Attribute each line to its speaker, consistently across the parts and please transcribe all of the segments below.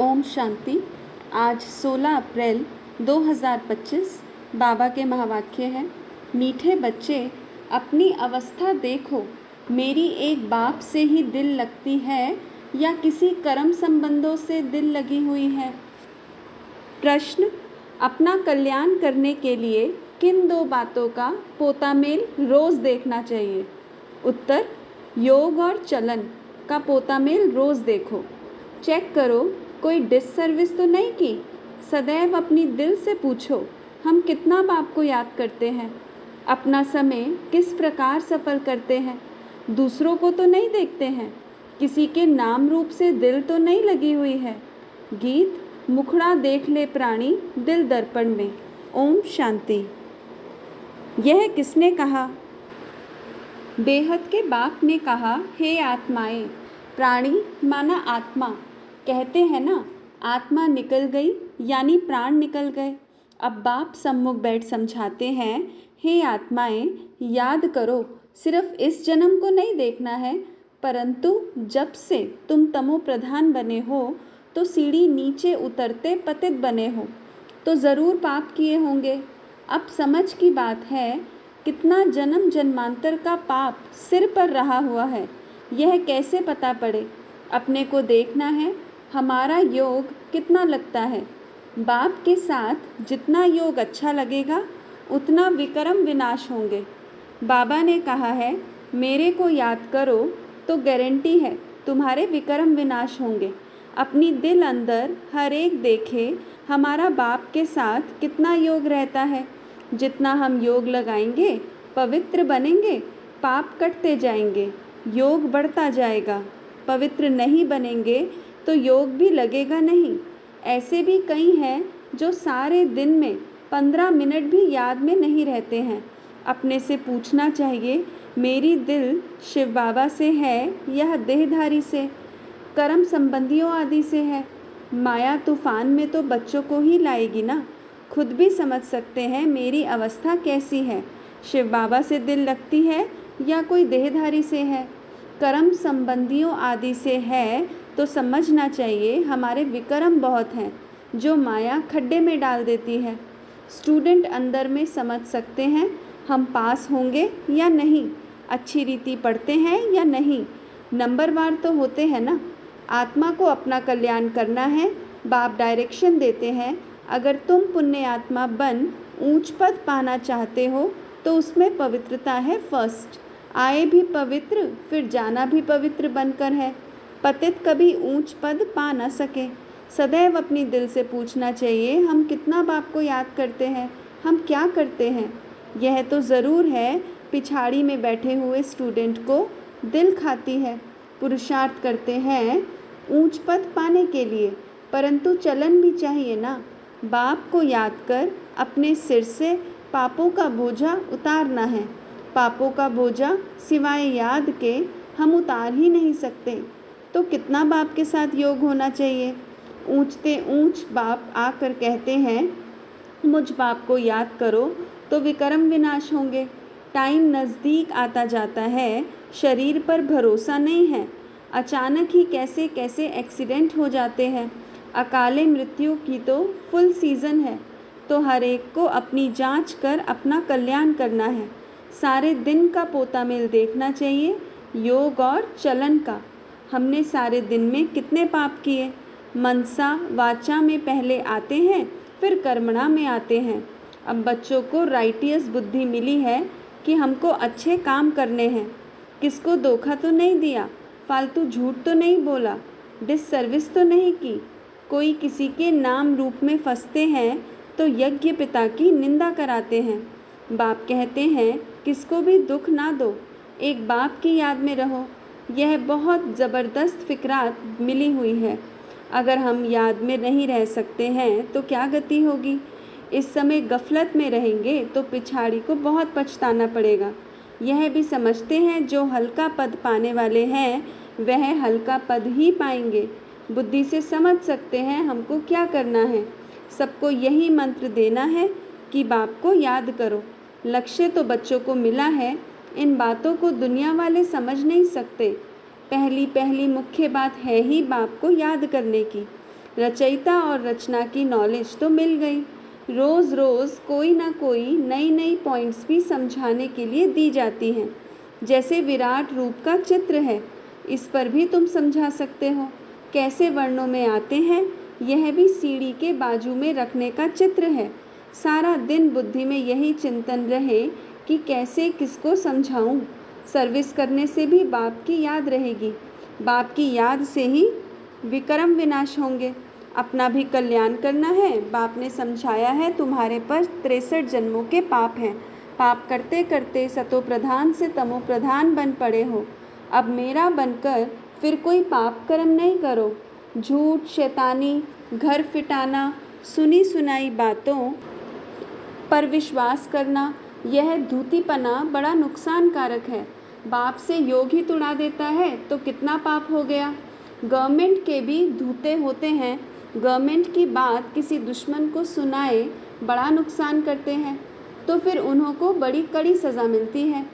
Speaker 1: ओम शांति। आज 16 अप्रैल 2025 बाबा के महावाक्य हैं, मीठे बच्चे अपनी अवस्था देखो, मेरी एक बाप से ही दिल लगती है या किसी कर्म संबंधों से दिल लगी हुई है। प्रश्न, अपना कल्याण करने के लिए किन दो बातों का पोतामेल रोज देखना चाहिए? उत्तर, योग और चलन का पोतामेल रोज देखो। चेक करो कोई डिससर्विस तो नहीं की। सदैव अपनी दिल से पूछो, हम कितना बाप को याद करते हैं, अपना समय किस प्रकार सफल करते हैं, दूसरों को तो नहीं देखते हैं, किसी के नाम रूप से दिल तो नहीं लगी हुई है। गीत, मुखड़ा देख ले प्राणी दिल दर्पण में। ओम शांति। यह किसने कहा? बेहद के बाप ने कहा, हे आत्माएं। प्राणी माना आत्मा। कहते हैं ना, आत्मा निकल गई यानी प्राण निकल गए। अब बाप सम्मुख बैठ समझाते हैं, हे आत्माएं, याद करो, सिर्फ इस जन्म को नहीं देखना है, परंतु जब से तुम तमो प्रधान बने हो तो सीढ़ी नीचे उतरते पतित बने हो तो ज़रूर पाप किए होंगे। अब समझ की बात है, कितना जन्म जन्मांतर का पाप सिर पर रहा हुआ है, यह कैसे पता पड़े? अपने को देखना है, हमारा योग कितना लगता है। बाप के साथ जितना योग अच्छा लगेगा उतना विकर्म विनाश होंगे। बाबा ने कहा है, मेरे को याद करो तो गारंटी है तुम्हारे विकर्म विनाश होंगे। अपनी दिल अंदर हर एक देखे हमारा बाप के साथ कितना योग रहता है। जितना हम योग लगाएंगे पवित्र बनेंगे, पाप कटते जाएंगे, योग बढ़ता जाएगा। पवित्र नहीं बनेंगे तो योग भी लगेगा नहीं। ऐसे भी कई हैं जो सारे दिन में 15 मिनट भी याद में नहीं रहते हैं। अपने से पूछना चाहिए, मेरी दिल शिव बाबा से है या देहधारी से, कर्म संबंधियों आदि से है। माया तूफान में तो बच्चों को ही लाएगी ना। खुद भी समझ सकते हैं मेरी अवस्था कैसी है, शिव बाबा से दिल लगती है या कोई देहधारी से है। कर्म संबंधियों आदि से है तो समझना चाहिए हमारे विकर्म बहुत हैं जो माया खड्डे में डाल देती है। स्टूडेंट अंदर में समझ सकते हैं हम पास होंगे या नहीं, अच्छी रीति पढ़ते हैं या नहीं, नंबरवार तो होते हैं ना। आत्मा को अपना कल्याण करना है, बाप डायरेक्शन देते हैं। अगर तुम पुण्य आत्मा बन ऊंच पद पाना चाहते हो तो उसमें पवित्रता है फर्स्ट। आए भी पवित्र फिर जाना भी पवित्र बनकर है। पतित कभी ऊंच पद पा न सके। सदैव अपनी दिल से पूछना चाहिए, हम कितना बाप को याद करते हैं, हम क्या करते हैं। यह तो ज़रूर है पिछाड़ी में बैठे हुए स्टूडेंट को दिल खाती है। पुरुषार्थ करते हैं ऊंच पद पाने के लिए, परंतु चलन भी चाहिए ना। बाप को याद कर अपने सिर से पापों का बोझा उतारना है। पापों का बोझा सिवाय याद के हम उतार ही नहीं सकते, तो कितना बाप के साथ योग होना चाहिए। ऊंचते ऊंच बाप आकर कहते हैं, मुझ बाप को याद करो तो विकर्म विनाश होंगे। टाइम नज़दीक आता जाता है, शरीर पर भरोसा नहीं है। अचानक ही कैसे कैसे एक्सीडेंट हो जाते हैं। अकाले मृत्यु की तो फुल सीज़न है, तो हर एक को अपनी जांच कर अपना कल्याण करना है। सारे दिन का पोतामेल देखना चाहिए, योग और चलन का। हमने सारे दिन में कितने पाप किए। मनसा वाचा में पहले आते हैं, फिर कर्मणा में आते हैं। अब बच्चों को राइटियस बुद्धि मिली है कि हमको अच्छे काम करने हैं। किसको धोखा तो नहीं दिया, फालतू झूठ तो नहीं बोला, डिससर्विस तो नहीं की। कोई किसी के नाम रूप में फंसते हैं तो यज्ञ पिता की निंदा कराते हैं। बाप कहते हैं, किसको भी दुख ना दो, एक बाप की याद में रहो। यह बहुत ज़बरदस्त फिक्रात मिली हुई है। अगर हम याद में नहीं रह सकते हैं तो क्या गति होगी। इस समय गफलत में रहेंगे तो पिछाड़ी को बहुत पछताना पड़ेगा। यह भी समझते हैं जो हल्का पद पाने वाले हैं वह हल्का पद ही पाएंगे। बुद्धि से समझ सकते हैं हमको क्या करना है। सबको यही मंत्र देना है कि बाप को याद करो। लक्ष्य तो बच्चों को मिला है, इन बातों को दुनिया वाले समझ नहीं सकते। पहली मुख्य बात है ही बाप को याद करने की। रचयिता और रचना की नॉलेज तो मिल गई। रोज़ रोज़ कोई ना कोई नई नई पॉइंट्स भी समझाने के लिए दी जाती हैं। जैसे विराट रूप का चित्र है, इस पर भी तुम समझा सकते हो। कैसे वर्णों में आते हैं, यह भी सीढ़ी के बाजू में रखने का चित्र है। सारा दिन बुद्धि में यही चिंतन रहे कि कैसे किसको समझाऊं। सर्विस करने से भी बाप की याद रहेगी, बाप की याद से ही विक्रम विनाश होंगे। अपना भी कल्याण करना है। बाप ने समझाया है तुम्हारे पर 63 जन्मों के पाप हैं। पाप करते करते सतो प्रधान से तमो प्रधान बन पड़े हो। अब मेरा बनकर फिर कोई पाप कर्म नहीं करो। झूठ, शैतानी, घर फिटाना, सुनी सुनाई बातों पर विश्वास करना, यह धूतीपना बड़ा नुकसानकारक है। बाप से योग ही तुड़ा देता है तो कितना पाप हो गया। गवर्नमेंट के भी धूते होते हैं। गवर्नमेंट की बात किसी दुश्मन को सुनाए बड़ा नुकसान करते हैं, तो फिर उन्हों को बड़ी कड़ी सज़ा मिलती है।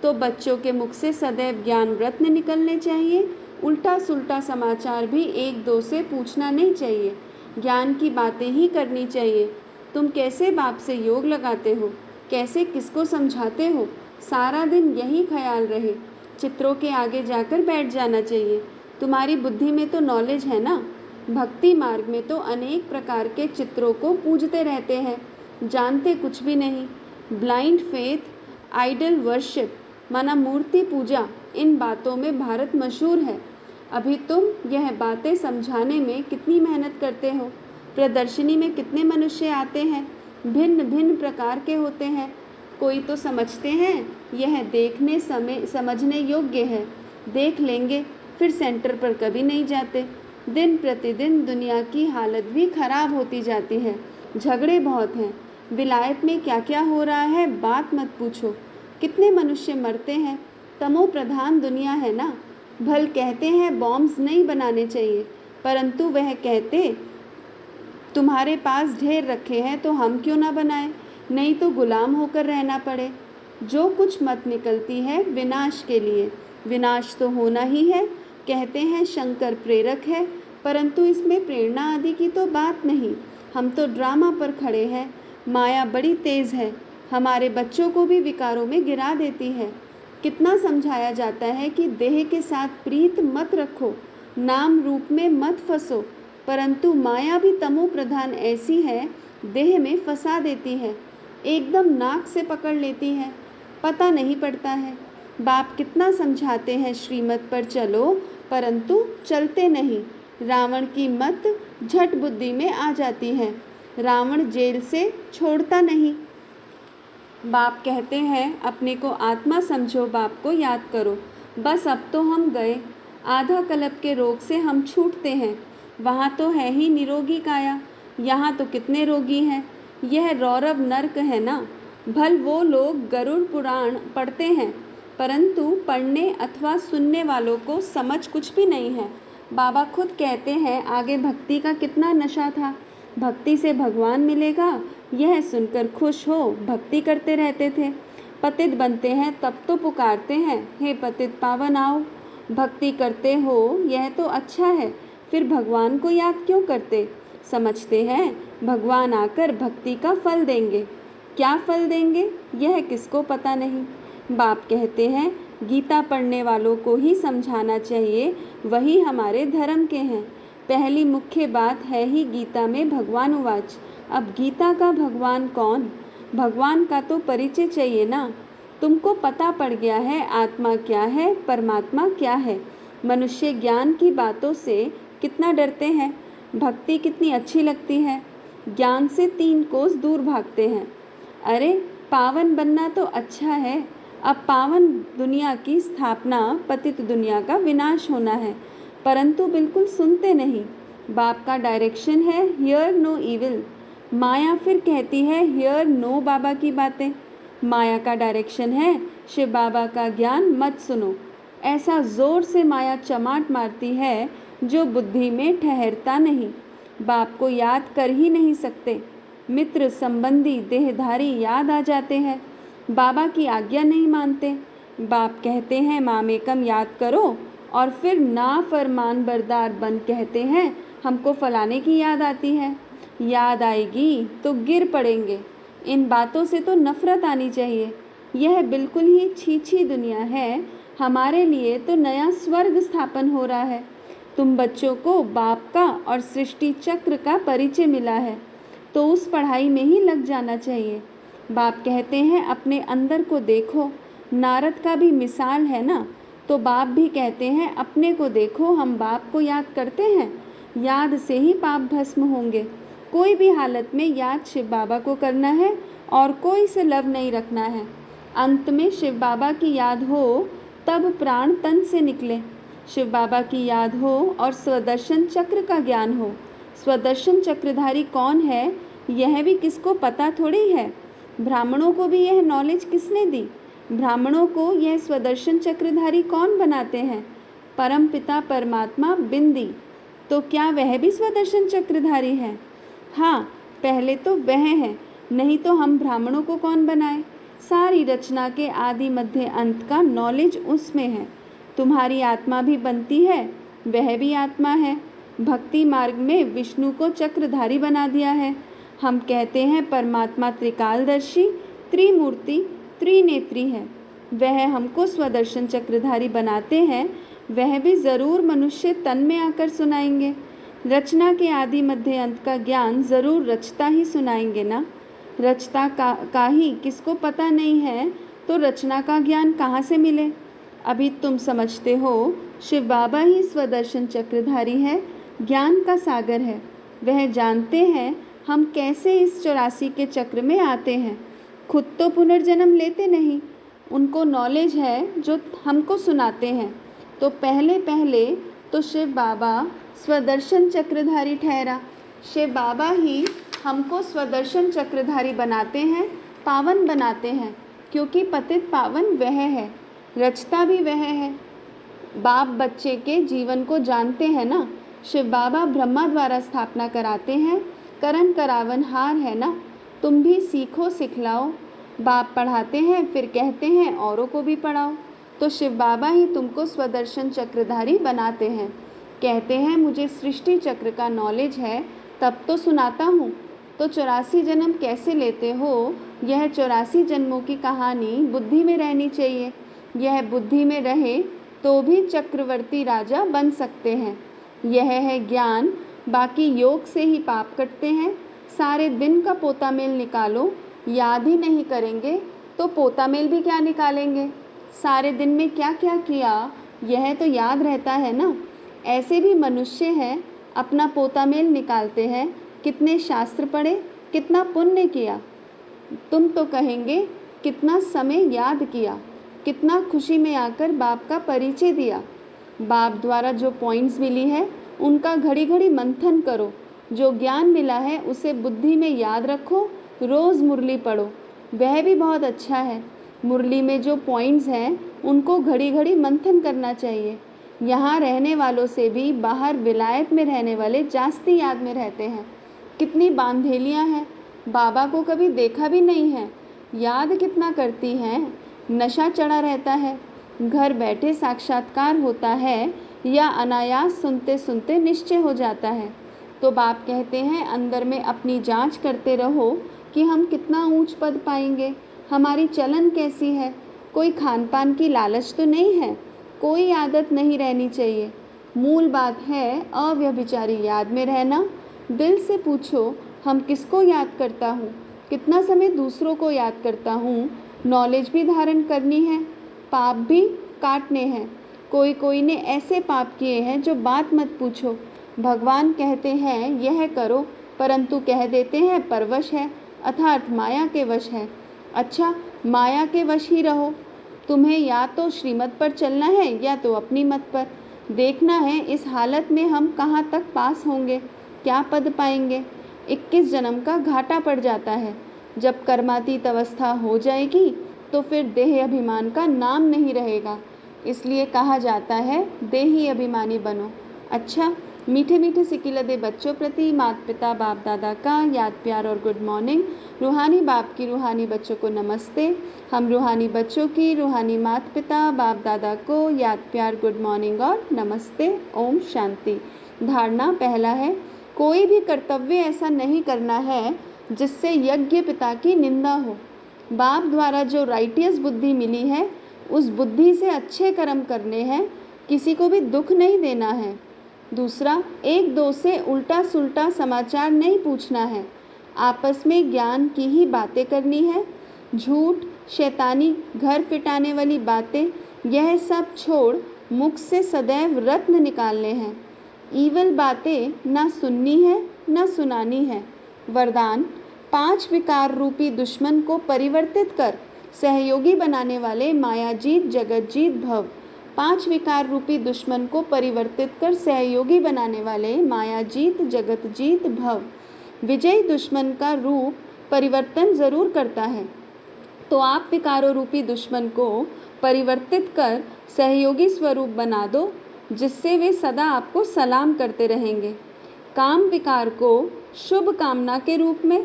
Speaker 1: तो बच्चों के मुख से सदैव ज्ञान रत्न निकलने चाहिए। उल्टा सुल्टा समाचार भी एक दो से पूछना नहीं चाहिए। ज्ञान की बातें ही करनी चाहिए। तुम कैसे बाप से योग लगाते हो, कैसे किसको समझाते हो, सारा दिन यही ख्याल रहे। चित्रों के आगे जाकर बैठ जाना चाहिए। तुम्हारी बुद्धि में तो नॉलेज है ना। भक्ति मार्ग में तो अनेक प्रकार के चित्रों को पूजते रहते हैं, जानते कुछ भी नहीं। ब्लाइंड फेथ, आइडल वर्शिप माना मूर्ति पूजा, इन बातों में भारत मशहूर है। अभी तुम यह बातें समझाने में कितनी मेहनत करते हो। प्रदर्शनी में कितने मनुष्य आते हैं, भिन्न भिन्न प्रकार के होते हैं। कोई तो समझते हैं यह देखने समझने योग्य है, देख लेंगे, फिर सेंटर पर कभी नहीं जाते। दिन प्रतिदिन दुनिया की हालत भी खराब होती जाती है। झगड़े बहुत हैं। विलायत में क्या क्या हो रहा है बात मत पूछो। कितने मनुष्य मरते हैं। तमो प्रधान दुनिया है ना। भल कहते हैं बॉम्ब्स नहीं बनाने चाहिए, परंतु वह कहते तुम्हारे पास ढेर रखे हैं तो हम क्यों ना बनाएं, नहीं तो गुलाम होकर रहना पड़े। जो कुछ मत निकलती है विनाश के लिए। विनाश तो होना ही है। कहते हैं शंकर प्रेरक है, परंतु इसमें प्रेरणा आदि की तो बात नहीं। हम तो ड्रामा पर खड़े हैं। माया बड़ी तेज है, हमारे बच्चों को भी विकारों में गिरा देती है। कितना समझाया जाता है कि देह के साथ प्रीत मत रखो, नाम रूप में मत फंसो, परंतु माया भी तमो प्रधान ऐसी है, देह में फंसा देती है, एकदम नाक से पकड़ लेती है, पता नहीं पड़ता है। बाप कितना समझाते हैं श्रीमत पर चलो, परंतु चलते नहीं। रावण की मत झट बुद्धि में आ जाती है। रावण जेल से छोड़ता नहीं। बाप कहते हैं अपने को आत्मा समझो, बाप को याद करो। बस अब तो हम गए। आधा कल्प के रोग से हम छूटते हैं। वहाँ तो है ही निरोगी काया, यहाँ तो कितने रोगी हैं। यह रौरव नर्क है ना। भल वो लोग गरुड़ पुराण पढ़ते हैं, परंतु पढ़ने अथवा सुनने वालों को समझ कुछ भी नहीं है। बाबा खुद कहते हैं आगे भक्ति का कितना नशा था। भक्ति से भगवान मिलेगा, यह सुनकर खुश हो भक्ति करते रहते थे। पतित बनते हैं तब तो पुकारते हैं, हे पतित पावन आओ। भक्ति करते हो यह तो अच्छा है, फिर भगवान को याद क्यों करते। समझते हैं भगवान आकर भक्ति का फल देंगे। क्या फल देंगे यह किसको पता नहीं। बाप कहते हैं गीता पढ़ने वालों को ही समझाना चाहिए, वही हमारे धर्म के हैं। पहली मुख्य बात है ही गीता में भगवान उवाच। अब गीता का भगवान कौन। भगवान का तो परिचय चाहिए ना। तुमको पता पड़ गया है आत्मा क्या है, परमात्मा क्या है। मनुष्य ज्ञान की बातों से कितना डरते हैं। भक्ति कितनी अच्छी लगती है, ज्ञान से 3 कोस दूर भागते हैं। अरे पावन बनना तो अच्छा है, अब पावन दुनिया की स्थापना, पतित दुनिया का विनाश होना है, परंतु बिल्कुल सुनते नहीं। बाप का डायरेक्शन है हियर नो इविल। माया फिर कहती है हियर नो बाबा की बातें। माया का डायरेक्शन है शिव बाबा का ज्ञान मत सुनो। ऐसा जोर से माया चमाट मारती है जो बुद्धि में ठहरता नहीं। बाप को याद कर ही नहीं सकते। मित्र संबंधी देहधारी याद आ जाते हैं, बाबा की आज्ञा नहीं मानते। बाप कहते हैं मामेकम याद करो और फिर ना फरमान बरदार बन कहते हैं हमको फलाने की याद आती है, याद आएगी तो गिर पड़ेंगे। इन बातों से तो नफ़रत आनी चाहिए। यह बिल्कुल ही छी-छी दुनिया है। हमारे लिए तो नया स्वर्ग स्थापन हो रहा है। तुम बच्चों को बाप का और सृष्टि चक्र का परिचय मिला है, तो उस पढ़ाई में ही लग जाना चाहिए। बाप कहते हैं अपने अंदर को देखो। नारद का भी मिसाल है ना, तो बाप भी कहते हैं अपने को देखो। हम बाप को याद करते हैं, याद से ही पाप भस्म होंगे। कोई भी हालत में याद शिव बाबा को करना है और कोई से लव नहीं रखना है। अंत में शिव बाबा की याद हो तब प्राण तन से निकले। शिव बाबा की याद हो और स्वदर्शन चक्र का ज्ञान हो। स्वदर्शन चक्रधारी कौन है यह भी किसको पता थोड़ी है। ब्राह्मणों को भी यह नॉलेज किसने दी? ब्राह्मणों को यह स्वदर्शन चक्रधारी कौन बनाते हैं? परम पिता परमात्मा बिंदी। तो क्या वह भी स्वदर्शन चक्रधारी है? हाँ, पहले तो वह है, नहीं तो हम ब्राह्मणों को कौन बनाए? सारी रचना के आदि मध्य अंत का नॉलेज उसमें है। तुम्हारी आत्मा भी बनती है, वह भी आत्मा है। भक्ति मार्ग में विष्णु को चक्रधारी बना दिया है। हम कहते हैं परमात्मा त्रिकालदर्शी, त्रिमूर्ति, त्रिनेत्री है। वह हमको स्वदर्शन चक्रधारी बनाते हैं। वह भी ज़रूर मनुष्य तन में आकर सुनाएंगे। रचना के आदि मध्य अंत का ज्ञान ज़रूर रचता ही सुनाएंगे ना। रचता का ही किसको पता नहीं है, तो रचना का ज्ञान कहाँ से मिले? अभी तुम समझते हो शिव बाबा ही स्वदर्शन चक्रधारी है, ज्ञान का सागर है। वह जानते हैं हम कैसे इस 84 के चक्र में आते हैं। खुद तो पुनर्जन्म लेते नहीं, उनको नॉलेज है जो हमको सुनाते हैं। तो पहले पहले तो शिव बाबा स्वदर्शन चक्रधारी ठहरा। शिव बाबा ही हमको स्वदर्शन चक्रधारी बनाते हैं, पावन बनाते हैं, क्योंकि पतित पावन वह है, रचता भी वह है। बाप बच्चे के जीवन को जानते हैं ना। शिव बाबा ब्रह्मा द्वारा स्थापना कराते हैं, करण करावन हार है ना। तुम भी सीखो सिखलाओ। बाप पढ़ाते हैं फिर कहते हैं औरों को भी पढ़ाओ। तो शिव बाबा ही तुमको स्वदर्शन चक्रधारी बनाते हैं। कहते हैं मुझे सृष्टि चक्र का नॉलेज है, तब तो सुनाता हूँ। तो 84 जन्म कैसे लेते हो, यह 84 जन्मों की कहानी बुद्धि में रहनी चाहिए। यह बुद्धि में रहे तो भी चक्रवर्ती राजा बन सकते हैं। यह है ज्ञान। बाकी योग से ही पाप कटते हैं। सारे दिन का पोता मेल निकालो, याद ही नहीं करेंगे तो पोता मेल भी क्या निकालेंगे? सारे दिन में क्या क्या किया यह तो याद रहता है ना। ऐसे भी मनुष्य हैं, अपना पोता मेल निकालते हैं। कितने शास्त्र पढ़े, कितना पुण्य किया। तुम तो कहेंगे कितना समय याद किया, कितना खुशी में आकर बाप का परिचय दिया। बाप द्वारा जो पॉइंट्स मिली है उनका घड़ी घड़ी मंथन करो। जो ज्ञान मिला है उसे बुद्धि में याद रखो। रोज़ मुरली पढ़ो, वह भी बहुत अच्छा है। मुरली में जो पॉइंट्स हैं उनको घड़ी घड़ी मंथन करना चाहिए। यहाँ रहने वालों से भी बाहर विलायत में रहने वाले जास्ती याद में रहते हैं। कितनी बांधेलियाँ हैं, बाबा को कभी देखा भी नहीं है, याद कितना करती हैं। नशा चढ़ा रहता है। घर बैठे साक्षात्कार होता है या अनायास सुनते सुनते निश्चय हो जाता है। तो बाप कहते हैं अंदर में अपनी जांच करते रहो कि हम कितना ऊंच पद पाएंगे, हमारी चलन कैसी है। कोई खान पान की लालच तो नहीं है, कोई आदत नहीं रहनी चाहिए। मूल बात है अव्यभिचारी याद में रहना। दिल से पूछो हम किसको याद करता हूँ, कितना समय दूसरों को याद करता हूँ। नॉलेज भी धारण करनी है, पाप भी काटने हैं। कोई कोई ने ऐसे पाप किए हैं जो बात मत पूछो। भगवान कहते हैं यह करो, परंतु कह देते हैं परवश है, अर्थात माया के वश है। अच्छा, माया के वश ही रहो। तुम्हें या तो श्रीमत पर चलना है या तो अपनी मत पर। देखना है इस हालत में हम कहाँ तक पास होंगे, क्या पद पाएंगे। 21 जन्म का घाटा पड़ जाता है। जब कर्मातीत अवस्था हो जाएगी तो फिर देह अभिमान का नाम नहीं रहेगा। इसलिए कहा जाता है देही अभिमानी बनो। अच्छा, मीठे मीठे सिकिलदे बच्चों प्रति माता पिता बाप दादा का याद प्यार और गुड मॉर्निंग। रूहानी बाप की रूहानी बच्चों को नमस्ते। हम रूहानी बच्चों की रूहानी माता पिता बाप दादा को याद प्यार गुड मॉर्निंग और नमस्ते। ओम शांति। धारणा पहला है, कोई भी कर्तव्य ऐसा नहीं करना है जिससे यज्ञ पिता की निंदा हो। बाप द्वारा जो राइटियस बुद्धि मिली है, उस बुद्धि से अच्छे कर्म करने हैं, किसी को भी दुख नहीं देना है। दूसरा, एक दो से उल्टा सुल्टा समाचार नहीं पूछना है, आपस में ज्ञान की ही बातें करनी है। झूठ, शैतानी, घर पिटाने वाली बातें, यह सब छोड़ मुख से सदैव रत्न निकालने हैं। ईवल बातें ना सुननी है ना सुनानी है। वरदान, 5 विकार रूपी दुश्मन को परिवर्तित कर सहयोगी बनाने वाले मायाजीत जगतजीत भव। 5 विकार रूपी दुश्मन को परिवर्तित कर सहयोगी बनाने वाले मायाजीत जगतजीत भव। विजयी दुश्मन का रूप परिवर्तन जरूर करता है, तो आप विकारों रूपी दुश्मन को परिवर्तित कर सहयोगी स्वरूप बना दो, जिससे वे सदा आपको सलाम करते रहेंगे। काम विकार को शुभ कामना के रूप में,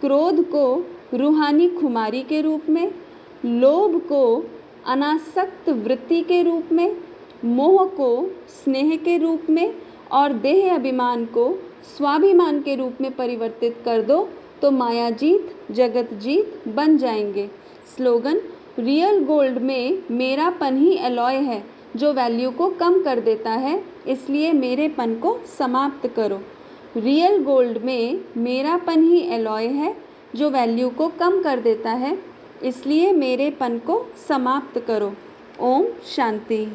Speaker 1: क्रोध को रूहानी खुमारी के रूप में, लोभ को अनासक्त वृत्ति के रूप में, मोह को स्नेह के रूप में और देह अभिमान को स्वाभिमान के रूप में परिवर्तित कर दो, तो मायाजीत जगतजीत बन जाएंगे। स्लोगन, रियल गोल्ड में मेरापन ही एलॉय है जो वैल्यू को कम कर देता है, इसलिए मेरेपन को समाप्त करो। रियल गोल्ड में मेरापन ही एलॉय है जो वैल्यू को कम कर देता है, इसलिए मेरेपन को समाप्त करो। ओम शांति।